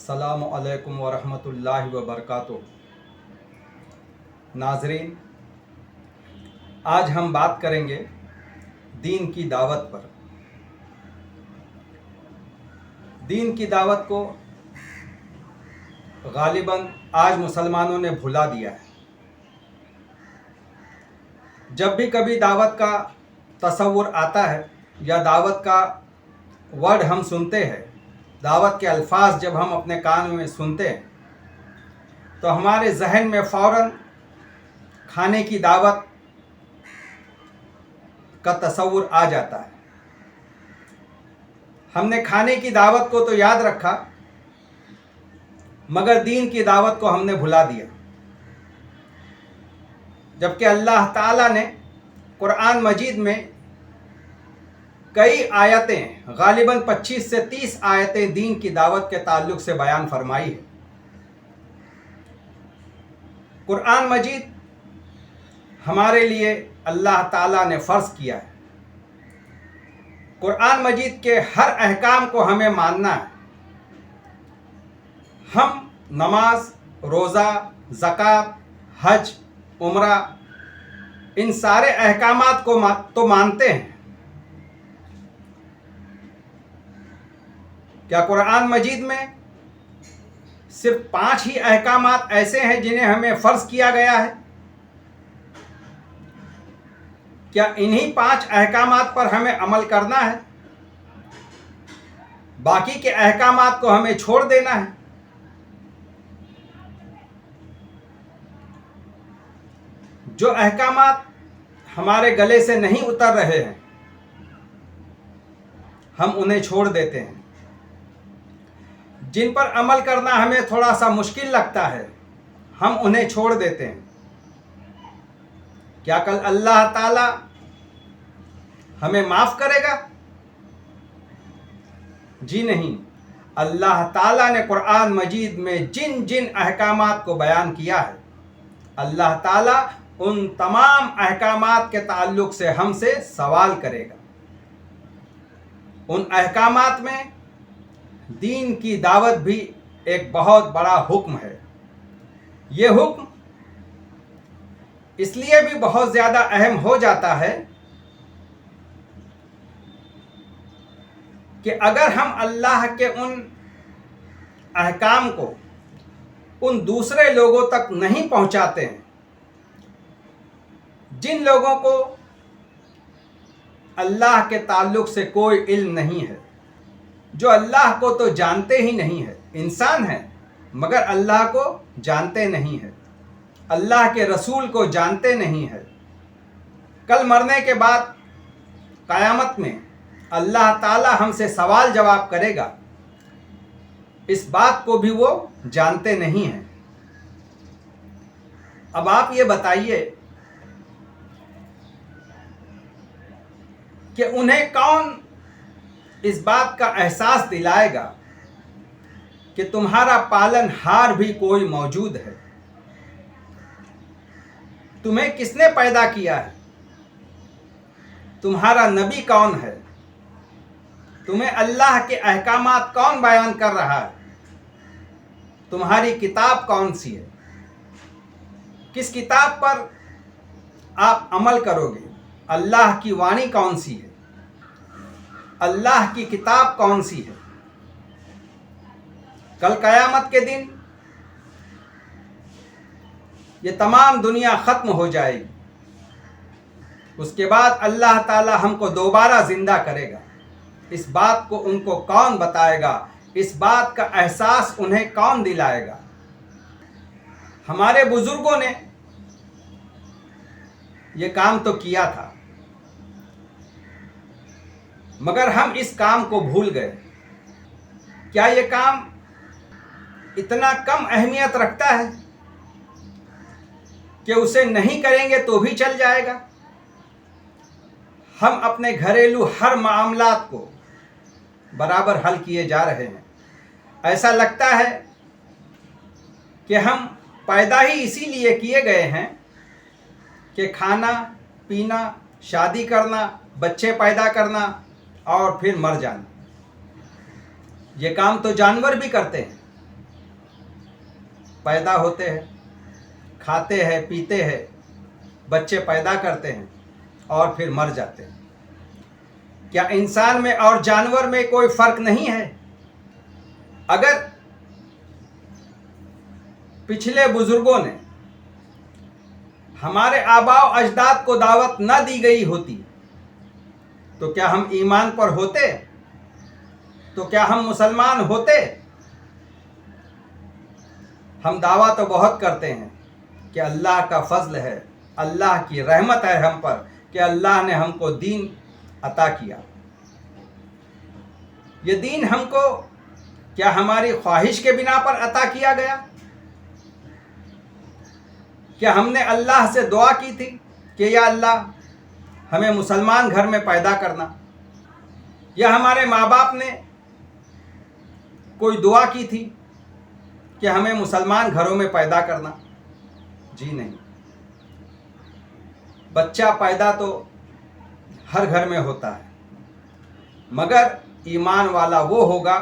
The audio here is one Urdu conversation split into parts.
السلام علیکم ورحمۃ اللہ وبرکاتہ۔ ناظرین، آج ہم بات کریں گے دین کی دعوت پر۔ دین کی دعوت کو غالباً آج مسلمانوں نے بھلا دیا ہے۔ جب بھی کبھی دعوت کا تصور آتا ہے یا دعوت کا ورڈ ہم سنتے ہیں، دعوت کے الفاظ جب ہم اپنے کان میں سنتے ہیں تو ہمارے ذہن میں فوراً کھانے کی دعوت کا تصور آ جاتا ہے۔ ہم نے کھانے کی دعوت کو تو یاد رکھا، مگر دین کی دعوت کو ہم نے بھلا دیا۔ جبکہ اللہ تعالیٰ نے قرآن مجید میں کئی آیتیں، غالباً 25 سے 30 آیتیں دین کی دعوت کے تعلق سے بیان فرمائی ہے۔ قرآن مجید ہمارے لیے اللہ تعالیٰ نے فرض کیا ہے۔ قرآن مجید کے ہر احکام کو ہمیں ماننا ہے۔ ہم نماز، روزہ، زکوٰۃ، حج، عمرہ، ان سارے احکامات کو تو مانتے ہیں۔ کیا قرآن مجید میں صرف 5 ہی احکامات ایسے ہیں جنہیں ہمیں فرض کیا گیا ہے؟ کیا انہی 5 احکامات پر ہمیں عمل کرنا ہے؟ باقی کے احکامات کو ہمیں چھوڑ دینا ہے؟ جو احکامات ہمارے گلے سے نہیں اتر رہے ہیں، ہم انہیں چھوڑ دیتے ہیں۔ جن پر عمل کرنا ہمیں تھوڑا سا مشکل لگتا ہے، ہم انہیں چھوڑ دیتے ہیں۔ کیا کل اللہ تعالی ہمیں معاف کرے گا؟ جی نہیں۔ اللہ تعالیٰ نے قرآن مجید میں جن جن احکامات کو بیان کیا ہے، اللہ تعالیٰ ان تمام احکامات کے تعلق سے ہم سے سوال کرے گا۔ ان احکامات میں دین کی دعوت بھی ایک بہت بڑا حکم ہے۔ یہ حکم اس لیے بھی بہت زیادہ اہم ہو جاتا ہے کہ اگر ہم اللہ کے ان احکام کو ان دوسرے لوگوں تک نہیں پہنچاتے ہیں، جن لوگوں کو اللہ کے تعلق سے کوئی علم نہیں ہے، جو اللہ کو تو جانتے ہی نہیں ہے، انسان ہیں مگر اللہ کو جانتے نہیں ہیں، اللہ کے رسول کو جانتے نہیں ہیں، کل مرنے کے بعد قیامت میں اللہ تعالی ہم سے سوال جواب کرے گا، اس بات کو بھی وہ جانتے نہیں ہیں۔ اب آپ یہ بتائیے کہ انہیں کون اس بات کا احساس دلائے گا کہ تمہارا پالن ہار بھی کوئی موجود ہے؟ تمہیں کس نے پیدا کیا ہے؟ تمہارا نبی کون ہے؟ تمہیں اللہ کے احکامات کون بیان کر رہا ہے؟ تمہاری کتاب کون سی ہے؟ کس کتاب پر آپ عمل کرو گے؟ اللہ کی وانی کون سی ہے؟ اللہ کی کتاب کون سی ہے؟ کل قیامت کے دن یہ تمام دنیا ختم ہو جائے گی۔ اس کے بعد اللہ تعالی ہم کو دوبارہ زندہ کرے گا۔ اس بات کو ان کو کون بتائے گا؟ اس بات کا احساس انہیں کون دلائے گا؟ ہمارے بزرگوں نے یہ کام تو کیا تھا، مگر ہم اس کام کو بھول گئے۔ کیا یہ کام اتنا کم اہمیت رکھتا ہے کہ اسے نہیں کریں گے تو بھی چل جائے گا؟ ہم اپنے گھریلو ہر معاملات کو برابر حل کیے جا رہے ہیں۔ ایسا لگتا ہے کہ ہم پیدا ہی اسی لیے کیے گئے ہیں کہ کھانا، پینا، شادی کرنا، بچے پیدا کرنا اور پھر مر جانا۔ یہ کام تو جانور بھی کرتے ہیں۔ پیدا ہوتے ہیں، کھاتے ہیں، پیتے ہیں، بچے پیدا کرتے ہیں اور پھر مر جاتے ہیں۔ کیا انسان میں اور جانور میں کوئی فرق نہیں ہے؟ اگر پچھلے بزرگوں نے ہمارے آباء و اجداد کو دعوت نہ دی گئی ہوتی تو کیا ہم ایمان پر ہوتے؟ تو کیا ہم مسلمان ہوتے؟ ہم دعویٰ تو بہت کرتے ہیں کہ اللہ کا فضل ہے، اللہ کی رحمت ہے ہم پر کہ اللہ نے ہم کو دین عطا کیا۔ یہ دین ہم کو کیا ہماری خواہش کے بنا پر عطا کیا گیا؟ کیا ہم نے اللہ سے دعا کی تھی کہ یا اللہ ہمیں مسلمان گھر میں پیدا کرنا؟ یا ہمارے ماں باپ نے کوئی دعا کی تھی کہ ہمیں مسلمان گھروں میں پیدا کرنا؟ جی نہیں۔ بچہ پیدا تو ہر گھر میں ہوتا ہے، مگر ایمان والا وہ ہوگا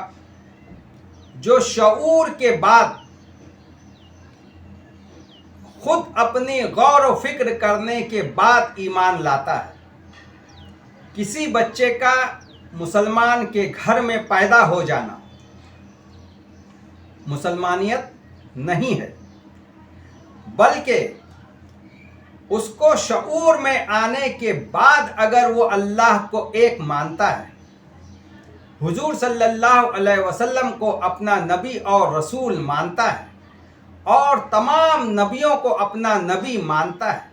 جو شعور کے بعد خود اپنی غور و فکر کرنے کے بعد ایمان لاتا ہے۔ کسی بچے کا مسلمان کے گھر میں پیدا ہو جانا مسلمانیت نہیں ہے، بلکہ اس کو شعور میں آنے کے بعد اگر وہ اللہ کو ایک مانتا ہے، حضور صلی اللہ علیہ وسلم کو اپنا نبی اور رسول مانتا ہے اور تمام نبیوں کو اپنا نبی مانتا ہے،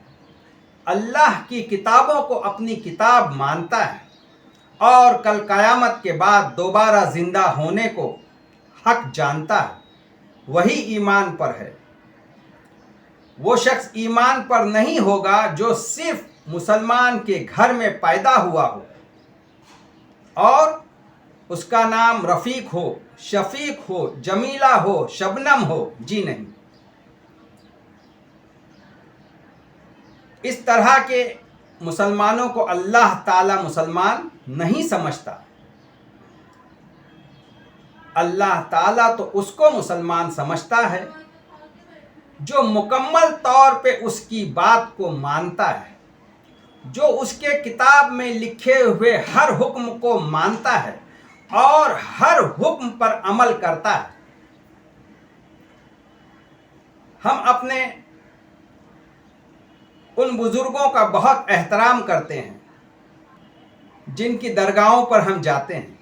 اللہ کی کتابوں کو اپنی کتاب مانتا ہے اور کل قیامت کے بعد دوبارہ زندہ ہونے کو حق جانتا ہے، وہی ایمان پر ہے۔ وہ شخص ایمان پر نہیں ہوگا جو صرف مسلمان کے گھر میں پیدا ہوا ہو اور اس کا نام رفیق ہو، شفیق ہو، جمیلہ ہو، شبنم ہو۔ جی نہیں۔ اس طرح کے مسلمانوں کو اللہ تعالی مسلمان نہیں سمجھتا۔ اللہ تعالیٰ تو اس کو مسلمان سمجھتا ہے جو مکمل طور پہ اس کی بات کو مانتا ہے، جو اس کے کتاب میں لکھے ہوئے ہر حکم کو مانتا ہے اور ہر حکم پر عمل کرتا ہے۔ ہم اپنے ان بزرگوں کا بہت احترام کرتے ہیں جن کی درگاہوں پر ہم جاتے ہیں۔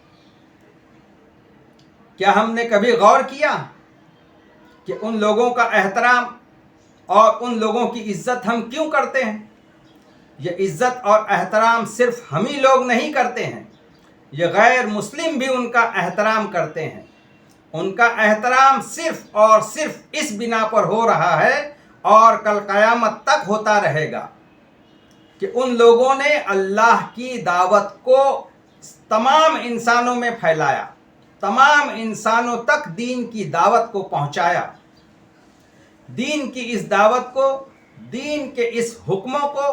کیا ہم نے کبھی غور کیا کہ ان لوگوں کا احترام اور ان لوگوں کی عزت ہم کیوں کرتے ہیں؟ یہ عزت اور احترام صرف ہم ہی لوگ نہیں کرتے ہیں، یہ غیر مسلم بھی ان کا احترام کرتے ہیں۔ ان کا احترام صرف اور صرف اس بنا پر ہو رہا ہے اور کل قیامت تک ہوتا رہے گا کہ ان لوگوں نے اللہ کی دعوت کو تمام انسانوں میں پھیلایا، تمام انسانوں تک دین کی دعوت کو پہنچایا۔ دین کی اس دعوت کو، دین کے اس حکموں کو،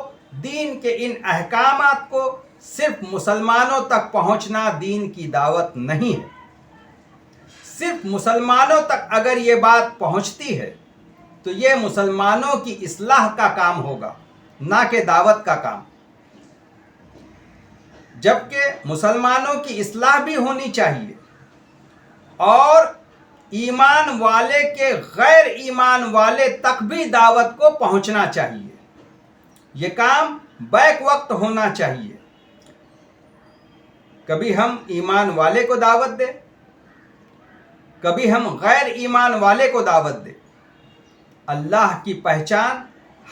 دین کے ان احکامات کو صرف مسلمانوں تک پہنچنا دین کی دعوت نہیں ہے۔ صرف مسلمانوں تک اگر یہ بات پہنچتی ہے تو یہ مسلمانوں کی اصلاح کا کام ہوگا، نہ کہ دعوت کا کام۔ جبکہ مسلمانوں کی اصلاح بھی ہونی چاہیے اور ایمان والے کے غیر ایمان والے تک بھی دعوت کو پہنچنا چاہیے۔ یہ کام بیک وقت ہونا چاہیے۔ کبھی ہم ایمان والے کو دعوت دیں، کبھی ہم غیر ایمان والے کو دعوت دیں۔ اللہ کی پہچان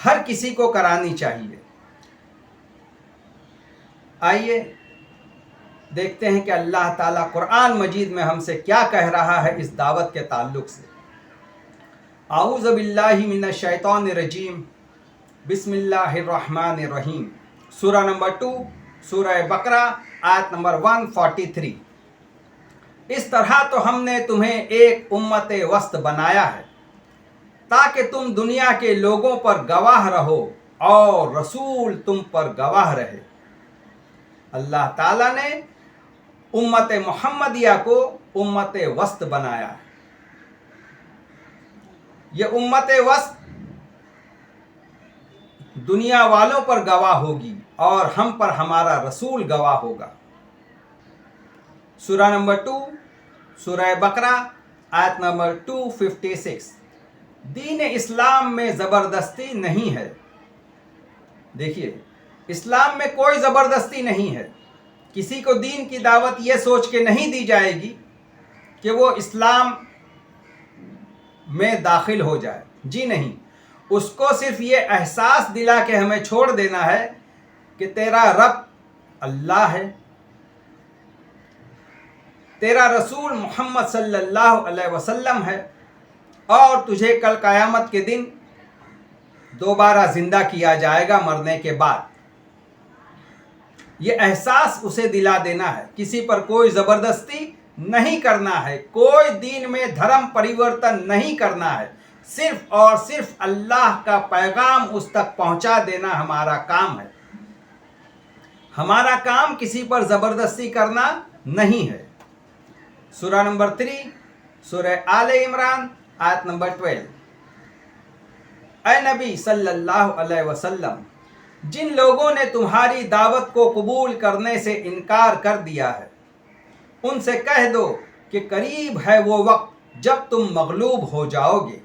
ہر کسی کو کرانی چاہیے۔ آئیے دیکھتے ہیں کہ اللہ تعالیٰ قرآن مجید میں ہم سے کیا کہہ رہا ہے اس دعوت کے تعلق سے۔ اعوذ باللہ من الشیطان الرجیم، بسم اللہ الرحمن الرحیم۔ سورہ نمبر 2، سورہ بقرہ، آیت نمبر 143۔ اس طرح تو ہم نے تمہیں ایک امت وسط بنایا ہے تاکہ تم دنیا کے لوگوں پر گواہ رہو اور رسول تم پر گواہ رہے۔ اللہ تعالیٰ نے امت محمدیہ کو امت وسط بنایا ہے۔ یہ امت وسط دنیا والوں پر گواہ ہوگی اور ہم پر ہمارا رسول گواہ ہوگا۔ سورہ نمبر 2 سورہ بقرہ آیت نمبر 256۔ دین اسلام میں زبردستی نہیں ہے۔ دیکھیے، اسلام میں کوئی زبردستی نہیں ہے۔ کسی کو دین کی دعوت یہ سوچ کے نہیں دی جائے گی کہ وہ اسلام میں داخل ہو جائے، جی نہیں، اس کو صرف یہ احساس دلا کے ہمیں چھوڑ دینا ہے کہ تیرا رب اللہ ہے، تیرا رسول محمد صلی اللہ علیہ وسلم ہے، اور تجھے کل قیامت کے دن دوبارہ زندہ کیا جائے گا مرنے کے بعد۔ یہ احساس اسے دلا دینا ہے۔ کسی پر کوئی زبردستی نہیں کرنا ہے، کوئی دین میں دھرم پریورتن نہیں کرنا ہے، صرف اور صرف اللہ کا پیغام اس تک پہنچا دینا ہمارا کام ہے۔ ہمارا کام کسی پر زبردستی کرنا نہیں ہے۔ سورہ نمبر 3 سورہ آل عمران آیت نمبر 12۔ اے نبی صلی اللہ علیہ وسلم، جن لوگوں نے تمہاری دعوت کو قبول کرنے سے انکار کر دیا ہے، ان سے کہہ دو کہ قریب ہے وہ وقت جب تم مغلوب ہو جاؤ گے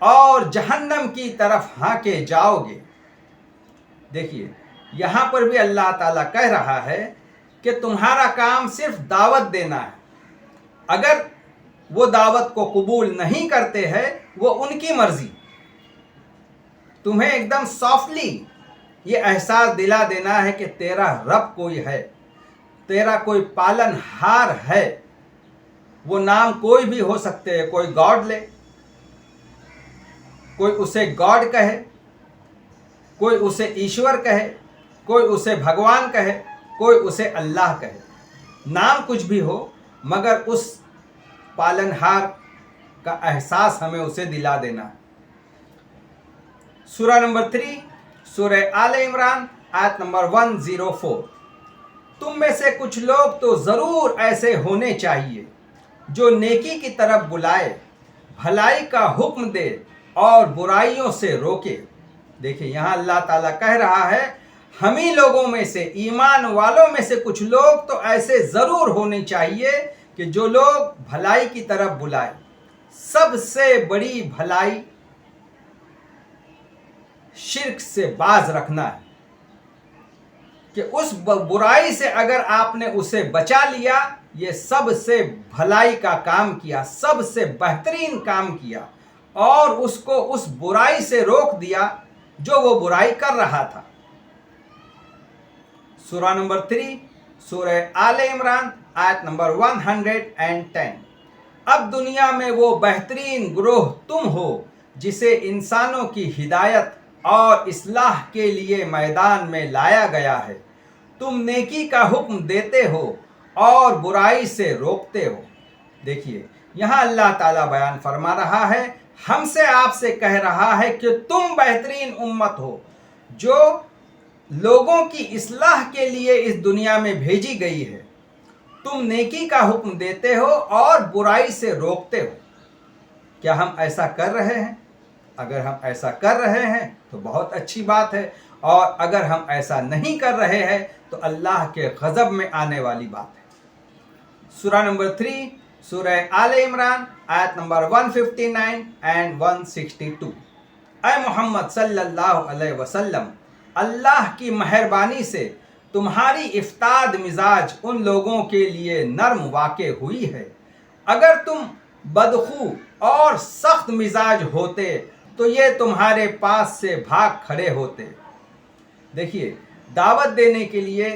اور جہنم کی طرف ہانکے جاؤ گے۔ دیکھیے، یہاں پر بھی اللہ تعالیٰ کہہ رہا ہے کہ تمہارا کام صرف دعوت دینا ہے۔ اگر وہ دعوت کو قبول نہیں کرتے ہیں، وہ ان کی مرضی۔ تمہیں ایک دم سافٹلی یہ احساس دلا دینا ہے کہ تیرا رب کوئی ہے، تیرا کوئی پالن ہار ہے۔ وہ نام کوئی بھی ہو سکتے ہیں، کوئی گاڈ لے، کوئی اسے گاڈ کہے، کوئی اسے ایشور کہے، کوئی اسے بھگوان کہے، کوئی اسے اللہ کہے، نام کچھ بھی ہو، مگر اس پالنہار کا احساس ہمیں اسے دلا دینا ہے۔ سورہ نمبر 3 سورہ آل عمران آیت نمبر 104۔ تم میں سے کچھ لوگ تو ضرور ایسے ہونے چاہیے جو نیکی کی طرف بلائے، بھلائی کا حکم دے اور برائیوں سے روکے۔ دیکھیں، یہاں اللہ تعالیٰ کہہ رہا ہے ہم ہی لوگوں میں سے، ایمان والوں میں سے کچھ لوگ تو ایسے ضرور ہونے چاہیے کہ جو لوگ بھلائی کی طرف بلائے۔ سب سے بڑی بھلائی شرک سے باز رکھنا ہے، کہ اس برائی سے اگر آپ نے اسے بچا لیا، یہ سب سے بھلائی کا کام کیا، سب سے بہترین کام کیا، اور اس کو اس برائی سے روک دیا جو وہ برائی کر رہا تھا۔ سورہ نمبر 3 سورہ آل عمران آیت نمبر 110۔ اب دنیا میں وہ بہترین گروہ تم ہو جسے انسانوں کی ہدایت اور اصلاح کے لیے میدان میں لایا گیا ہے۔ تم نیکی کا حکم دیتے ہو اور برائی سے روکتے ہو۔ دیکھیے، یہاں اللہ تعالیٰ بیان فرما رہا ہے، ہم سے آپ سے کہہ رہا ہے کہ تم بہترین امت ہو جو لوگوں کی اصلاح کے لیے اس دنیا میں بھیجی گئی ہے۔ تم نیکی کا حکم دیتے ہو اور برائی سے روکتے ہو۔ کیا ہم ایسا کر رہے ہیں؟ اگر ہم ایسا کر رہے ہیں تو بہت اچھی بات ہے، اور اگر ہم ایسا نہیں کر رہے ہیں تو اللہ کے غضب میں آنے والی بات ہے۔ سورہ نمبر 3 سورہ آل عمران آیت نمبر 159 and 162۔ اے محمد صلی اللہ علیہ وسلم، اللہ کی مہربانی سے تمہاری افتاد مزاج ان لوگوں کے لیے نرم واقع ہوئی ہے۔ اگر تم بدخو اور سخت مزاج ہوتے تو یہ تمہارے پاس سے بھاگ کھڑے ہوتے۔ دیکھیے، دعوت دینے کے لیے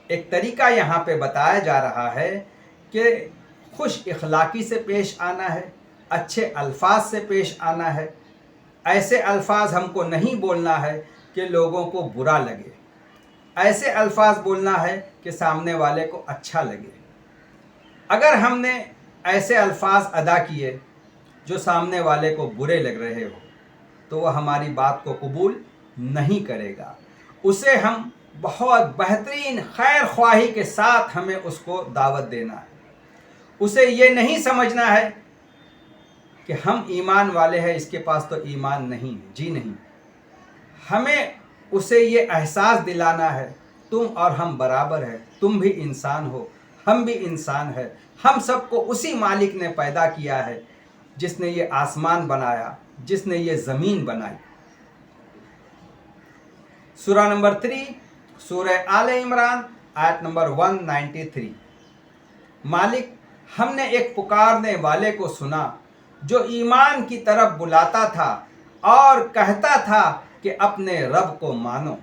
ایک طریقہ یہاں پہ بتایا جا رہا ہے کہ خوش اخلاقی سے پیش آنا ہے، اچھے الفاظ سے پیش آنا ہے۔ ایسے الفاظ ہم کو نہیں بولنا ہے کہ لوگوں کو برا لگے، ایسے الفاظ بولنا ہے کہ سامنے والے کو اچھا لگے۔ اگر ہم نے ایسے الفاظ ادا کیے جو سامنے والے کو برے لگ رہے ہو تو وہ ہماری بات کو قبول نہیں کرے گا۔ اسے ہم بہت بہترین خیر خواہی کے ساتھ ہمیں اس کو دعوت دینا ہے۔ اسے یہ نہیں سمجھنا ہے کہ ہم ایمان والے ہیں، اس کے پاس تو ایمان نہیں ہے، جی نہیں. ہمیں اسے یہ احساس دلانا ہے تم اور ہم برابر ہیں، تم بھی انسان ہو، ہم بھی انسان ہیں، ہم سب کو اسی مالک نے پیدا کیا ہے جس نے یہ آسمان بنایا، جس نے یہ زمین بنائی. سورہ نمبر 3 سورہ آل عمران آیت نمبر 193. مالک، ہم نے ایک پکارنے والے کو سنا جو ایمان کی طرف بلاتا تھا اور کہتا تھا کہ اپنے رب کو مانو.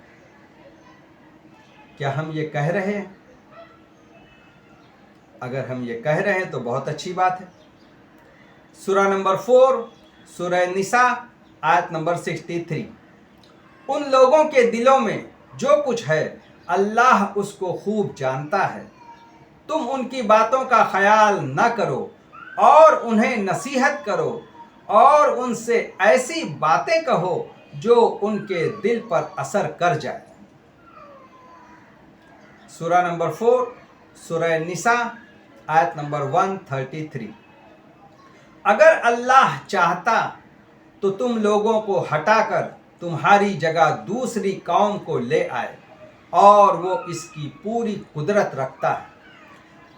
کیا ہم یہ کہہ رہے ہیں؟ اگر ہم یہ کہہ رہے ہیں تو بہت اچھی بات ہے. سورہ نمبر 4 سورہ نساء آیت نمبر 63. ان لوگوں کے دلوں میں جو کچھ ہے اللہ اس کو خوب جانتا ہے. تم ان کی باتوں کا خیال نہ کرو اور انہیں نصیحت کرو اور ان سے ایسی باتیں کہو جو ان کے دل پر اثر کر جائے. سورہ نمبر 4 سورہ نساء آیت نمبر 133. اگر اللہ چاہتا تو تم لوگوں کو ہٹا کر تمہاری جگہ دوسری قوم کو لے آئے، اور وہ اس کی پوری قدرت رکھتا ہے.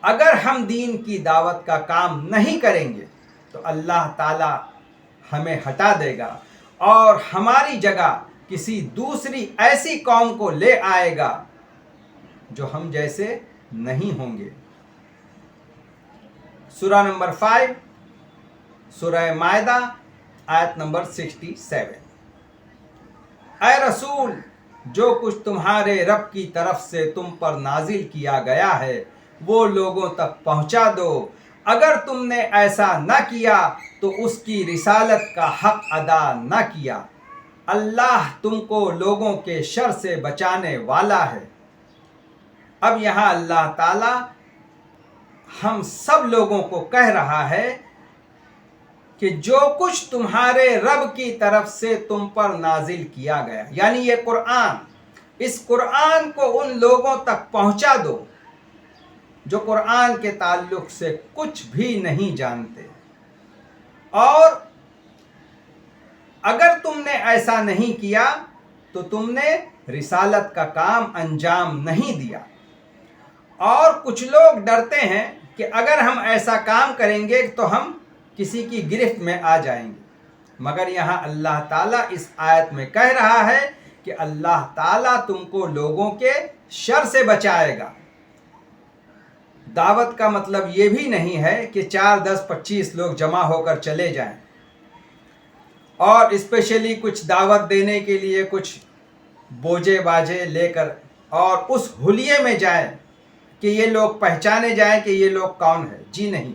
اگر ہم دین کی دعوت کا کام نہیں کریں گے تو اللہ تعالی ہمیں ہٹا دے گا اور ہماری جگہ کسی دوسری ایسی قوم کو لے آئے گا جو ہم جیسے نہیں ہوں گے. سورہ نمبر 5 سورہ مائدہ آیت نمبر 67. اے رسول، جو کچھ تمہارے رب کی طرف سے تم پر نازل کیا گیا ہے وہ لوگوں تک پہنچا دو. اگر تم نے ایسا نہ کیا تو اس کی رسالت کا حق ادا نہ کیا. اللہ تم کو لوگوں کے شر سے بچانے والا ہے. اب یہاں اللہ تعالی ہم سب لوگوں کو کہہ رہا ہے کہ جو کچھ تمہارے رب کی طرف سے تم پر نازل کیا گیا، یعنی یہ قرآن، اس قرآن کو ان لوگوں تک پہنچا دو جو قرآن کے تعلق سے کچھ بھی نہیں جانتے. اور اگر تم نے ایسا نہیں کیا تو تم نے رسالت کا کام انجام نہیں دیا. اور کچھ لوگ ڈرتے ہیں کہ اگر ہم ایسا کام کریں گے تو ہم کسی کی گرفت میں آ جائیں گے، مگر یہاں اللہ تعالیٰ اس آیت میں کہہ رہا ہے کہ اللہ تعالیٰ تم کو لوگوں کے شر سے بچائے گا. دعوت کا مطلب یہ بھی نہیں ہے کہ 4 10 25 لوگ جمع ہو کر چلے جائیں اور اسپیشلی کچھ دعوت دینے کے لیے کچھ بوجھے باجے لے کر اور اس حلیے میں جائیں کہ یہ لوگ پہچانے جائیں کہ یہ لوگ کون ہیں. جی نہیں،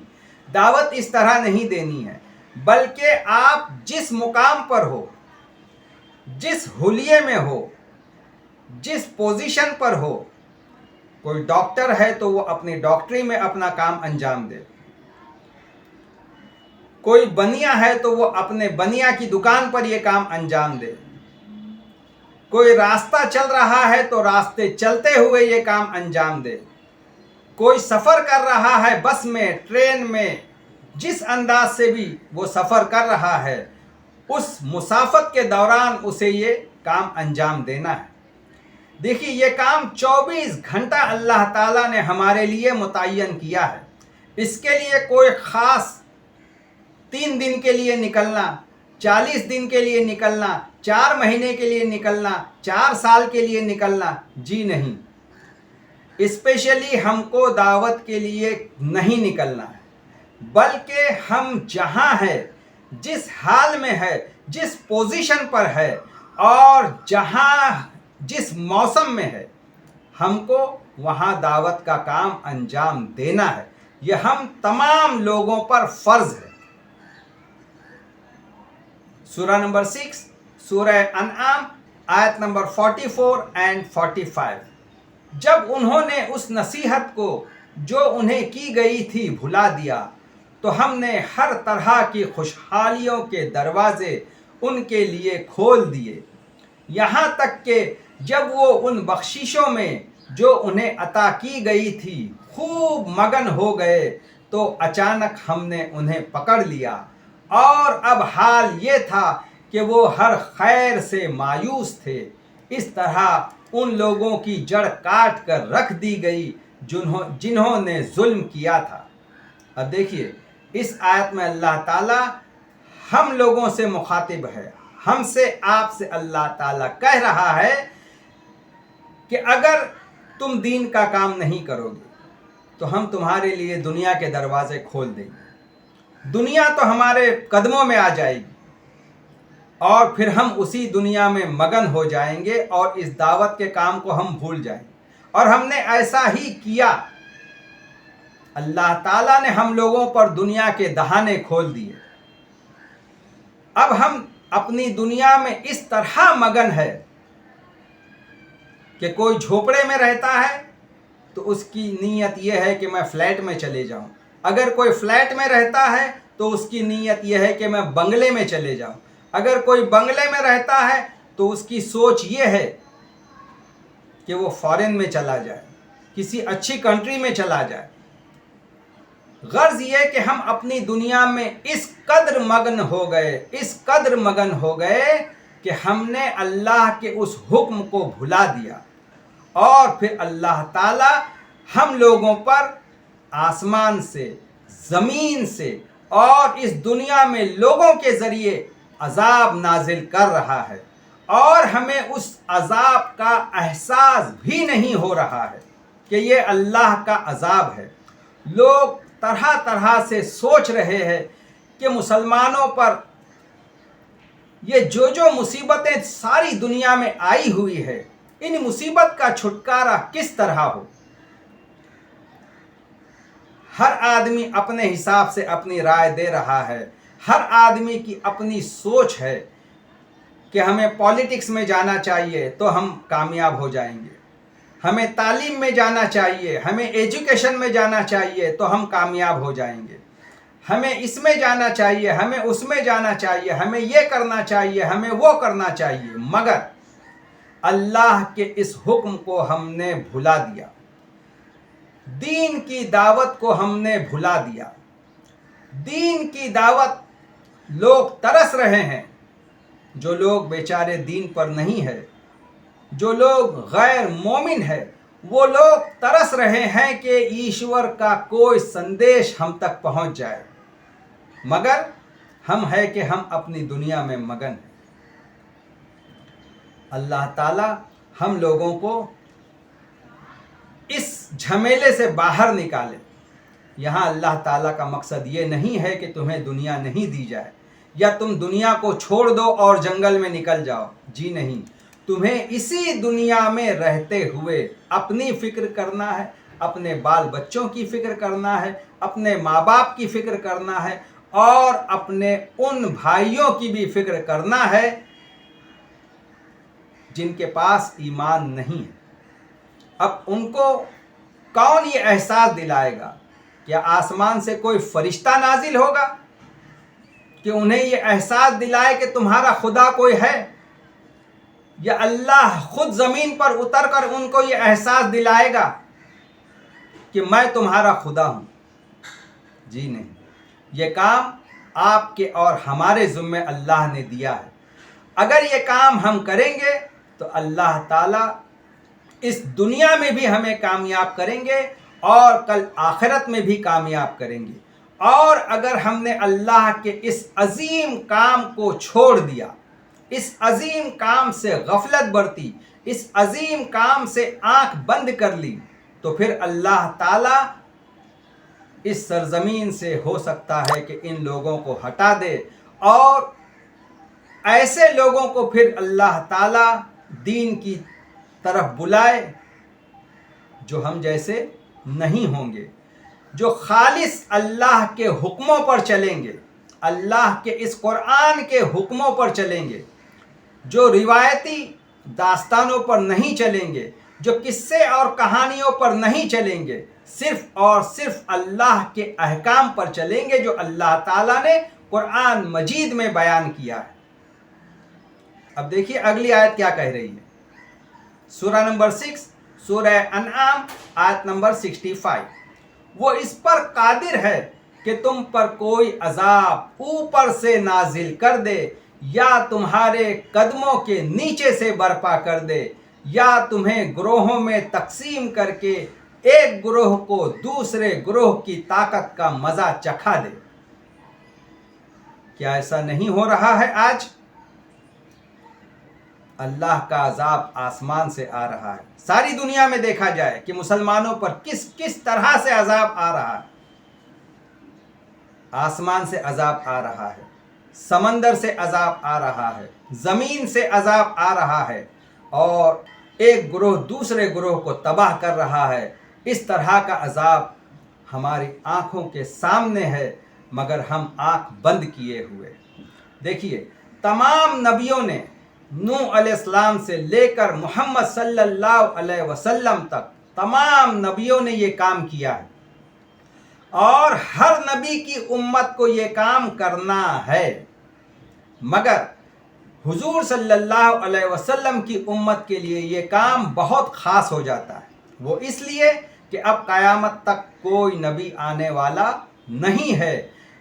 دعوت اس طرح نہیں دینی ہے، بلکہ آپ جس مقام پر ہو، جس حلیے میں ہو، جس پوزیشن پر ہو، کوئی ڈاکٹر ہے تو وہ اپنی ڈاکٹری میں اپنا کام انجام دے، کوئی بنیا ہے تو وہ اپنے بنیا کی دکان پر یہ کام انجام دے، کوئی راستہ چل رہا ہے تو راستے چلتے ہوئے یہ کام انجام دے، کوئی سفر کر رہا ہے بس میں، ٹرین میں، جس انداز سے بھی وہ سفر کر رہا ہے اس مسافت کے دوران اسے یہ کام انجام دینا ہے. دیکھیے، یہ کام 24 گھنٹہ اللہ تعالیٰ نے ہمارے لیے متعین کیا ہے. اس کے لیے کوئی خاص 3 دن کے لیے نکلنا، 40 دن کے لیے نکلنا، 4 مہینے کے لیے نکلنا، 4 سال کے لیے نکلنا، جی نہیں. اسپیشلی ہم کو دعوت کے لیے نہیں نکلنا ہے، بلکہ ہم جہاں ہے، جس حال میں ہے، جس پوزیشن پر ہے اور جہاں جس موسم میں ہے، ہم کو وہاں دعوت کا کام انجام دینا ہے. یہ ہم تمام لوگوں پر فرض ہے. سورہ نمبر 6 سورہ انعام آیت نمبر 44 and 45. جب انہوں نے اس نصیحت کو جو انہیں کی گئی تھی بھلا دیا تو ہم نے ہر طرح کی خوشحالیوں کے دروازے ان کے لیے کھول دیے، یہاں تک کہ جب وہ ان بخششوں میں جو انہیں عطا کی گئی تھی خوب مگن ہو گئے تو اچانک ہم نے انہیں پکڑ لیا اور اب حال یہ تھا کہ وہ ہر خیر سے مایوس تھے۔ اس طرح ان لوگوں کی جڑ کاٹ کر رکھ دی گئی جنہوں نے ظلم کیا تھا۔ اب دیکھیے اس آیت میں اللہ تعالیٰ ہم لوگوں سے مخاطب ہے، ہم سے، آپ سے اللہ تعالیٰ کہہ رہا ہے کہ اگر تم دین کا کام نہیں کرو گے تو ہم تمہارے لیے دنیا کے دروازے کھول دیں گے۔ دنیا تو ہمارے قدموں میں آ جائے گی اور پھر ہم اسی دنیا میں مگن ہو جائیں گے اور اس دعوت کے کام کو ہم بھول جائیں گے، اور ہم نے ایسا ہی کیا۔ اللہ تعالیٰ نے ہم لوگوں پر دنیا کے دہانے کھول دیے۔ اب ہم اپنی دنیا میں اس طرح مگن ہے کہ کوئی جھوپڑے میں رہتا ہے تو اس کی نیت یہ ہے کہ میں فلیٹ میں چلے جاؤں، اگر کوئی فلیٹ میں رہتا ہے تو اس کی نیت یہ ہے کہ میں بنگلے میں چلے جاؤں، اگر کوئی بنگلے میں رہتا ہے تو اس کی سوچ یہ ہے کہ وہ فارن میں چلا جائے، کسی اچھی کنٹری میں چلا جائے۔ غرض یہ کہ ہم اپنی دنیا میں اس قدر مگن ہو گئے کہ ہم نے اللہ کے اس حکم کو بھلا دیا، اور پھر اللہ تعالی ہم لوگوں پر آسمان سے، زمین سے اور اس دنیا میں لوگوں کے ذریعے عذاب نازل کر رہا ہے، اور ہمیں اس عذاب کا احساس بھی نہیں ہو رہا ہے کہ یہ اللہ کا عذاب ہے۔ لوگ طرح طرح سے سوچ رہے ہیں کہ مسلمانوں پر یہ جو مصیبتیں ساری دنیا میں آئی ہوئی ہے، ان مصیبت کا چھٹکارا کس طرح ہو۔ ہر آدمی اپنے حساب سے اپنی رائے دے رہا ہے، ہر آدمی کی اپنی سوچ ہے کہ ہمیں پالیٹکس میں جانا چاہیے تو ہم کامیاب ہو جائیں گے، ہمیں تعلیم میں جانا چاہیے، ہمیں ایجوکیشن میں جانا چاہیے تو ہم کامیاب ہو جائیں گے، ہمیں اس میں جانا چاہیے، ہمیں اس میں جانا چاہیے، ہمیں یہ کرنا چاہیے، ہمیں وہ کرنا چاہیے، مگر اللہ کے اس حکم کو ہم نے بھلا دیا، دین کی دعوت کو ہم نے بھلا دیا۔ دین کی دعوت لوگ ترس رہے ہیں، جو لوگ بیچارے دین پر نہیں ہے، جو لوگ غیر مومن ہے، وہ لوگ ترس رہے ہیں کہ ایشور کا کوئی سندیش ہم تک پہنچ جائے، مگر ہم ہے کہ ہم اپنی دنیا میں مگن ہیں۔ اللہ تعالی ہم لوگوں کو اس جھمیلے سے باہر نکالے۔ یہاں اللہ تعالیٰ کا مقصد یہ نہیں ہے کہ تمہیں دنیا نہیں دی جائے یا تم دنیا کو چھوڑ دو اور جنگل میں نکل جاؤ، جی نہیں، تمہیں اسی دنیا میں رہتے ہوئے اپنی فکر کرنا ہے، اپنے بال بچوں کی فکر کرنا ہے، اپنے ماں باپ کی فکر کرنا ہے، اور اپنے ان بھائیوں کی بھی فکر کرنا ہے جن کے پاس ایمان نہیں ہے۔ اب ان کو کون یہ احساس دلائے گا؟ کیا آسمان سے کوئی فرشتہ نازل ہوگا کہ انہیں یہ احساس دلائے کہ تمہارا خدا کوئی ہے؟ یا اللہ خود زمین پر اتر کر ان کو یہ احساس دلائے گا کہ میں تمہارا خدا ہوں؟ جی نہیں، یہ کام آپ کے اور ہمارے ذمے اللہ نے دیا ہے۔ اگر یہ کام ہم کریں گے تو اللہ تعالیٰ اس دنیا میں بھی ہمیں کامیاب کریں گے اور کل آخرت میں بھی کامیاب کریں گے۔ اور اگر ہم نے اللہ کے اس عظیم کام کو چھوڑ دیا، اس عظیم کام سے غفلت برتی، اس عظیم کام سے آنکھ بند کر لی، تو پھر اللہ تعالیٰ اس سرزمین سے ہو سکتا ہے کہ ان لوگوں کو ہٹا دے، اور ایسے لوگوں کو پھر اللہ تعالیٰ دین کی طرف بلائے جو ہم جیسے نہیں ہوں گے، جو خالص اللہ کے حکموں پر چلیں گے، اللہ کے اس قرآن کے حکموں پر چلیں گے، جو روایتی داستانوں پر نہیں چلیں گے، جو قصے اور کہانیوں پر نہیں چلیں گے، صرف اور صرف اللہ کے احکام پر چلیں گے جو اللہ تعالیٰ نے قرآن مجید میں بیان کیا ہے۔ اب دیکھیے اگلی آیت کیا کہہ رہی ہے، سورہ نمبر 6، سورہ انعام، آیت نمبر 65۔ وہ اس پر قادر ہے کہ تم پر کوئی عذاب اوپر سے نازل کر دے یا تمہارے قدموں کے نیچے سے برپا کر دے یا تمہیں گروہوں میں تقسیم کر کے ایک گروہ کو دوسرے گروہ کی طاقت کا مزہ چکھا دے۔ کیا ایسا نہیں ہو رہا ہے آج؟ اللہ کا عذاب آسمان سے آ رہا ہے۔ ساری دنیا میں دیکھا جائے کہ مسلمانوں پر کس طرح سے عذاب آ رہا ہے۔ آسمان سے عذاب آ رہا ہے، سمندر سے عذاب آ رہا ہے، زمین سے عذاب آ رہا ہے، اور ایک گروہ دوسرے گروہ کو تباہ کر رہا ہے۔ اس طرح کا عذاب ہماری آنکھوں کے سامنے ہے، مگر ہم آنکھ بند کیے ہوئے۔ دیکھیے، تمام نبیوں نے نوح علیہ السلام سے لے کر محمد صلی اللہ علیہ وسلم تک تمام نبیوں نے یہ کام کیا ہے، اور ہر نبی کی امت کو یہ کام کرنا ہے، مگر حضور صلی اللہ علیہ وسلم کی امت کے لیے یہ کام بہت خاص ہو جاتا ہے۔ وہ اس لیے کہ اب قیامت تک کوئی نبی آنے والا نہیں ہے۔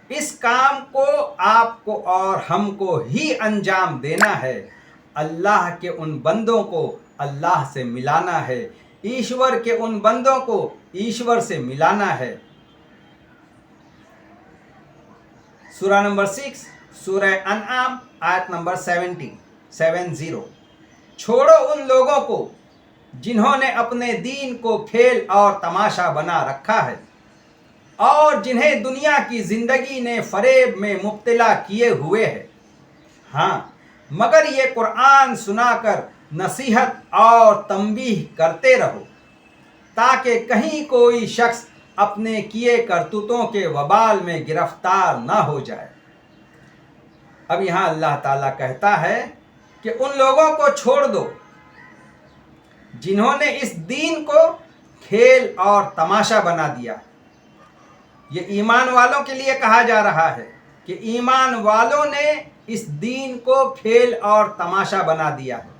اس کام کو آپ کو اور ہم کو ہی انجام دینا ہے۔ اللہ کے ان بندوں کو اللہ سے ملانا ہے، ایشور کے ان بندوں کو ایشور سے ملانا ہے۔ سورہ نمبر 6 سورہ انعام آیت نمبر 70۔ چھوڑو ان لوگوں کو جنہوں نے اپنے دین کو کھیل اور تماشا بنا رکھا ہے اور جنہیں دنیا کی زندگی نے فریب میں مبتلا کیے ہوئے ہے۔ ہاں، مگر یہ قرآن سنا کر نصیحت اور تنبیہ کرتے رہو تاکہ کہیں کوئی شخص اپنے کیے کرتوتوں کے وبال میں گرفتار نہ ہو جائے۔ اب یہاں اللہ تعالیٰ کہتا ہے کہ ان لوگوں کو چھوڑ دو جنہوں نے اس دین کو کھیل اور تماشا بنا دیا۔ یہ ایمان والوں کے لیے کہا جا رہا ہے کہ ایمان والوں نے اس دین کو کھیل اور تماشا بنا دیا ہے۔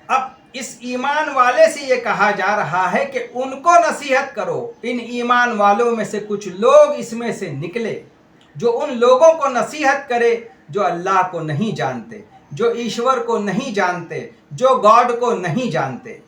اب اس ایمان والے سے یہ کہا جا رہا ہے کہ ان کو نصیحت کرو۔ ان ایمان والوں میں سے کچھ لوگ اس میں سے نکلے جو ان لوگوں کو نصیحت کرے جو اللہ کو نہیں جانتے، جو ایشور کو نہیں جانتے، جو گاڈ کو نہیں جانتے۔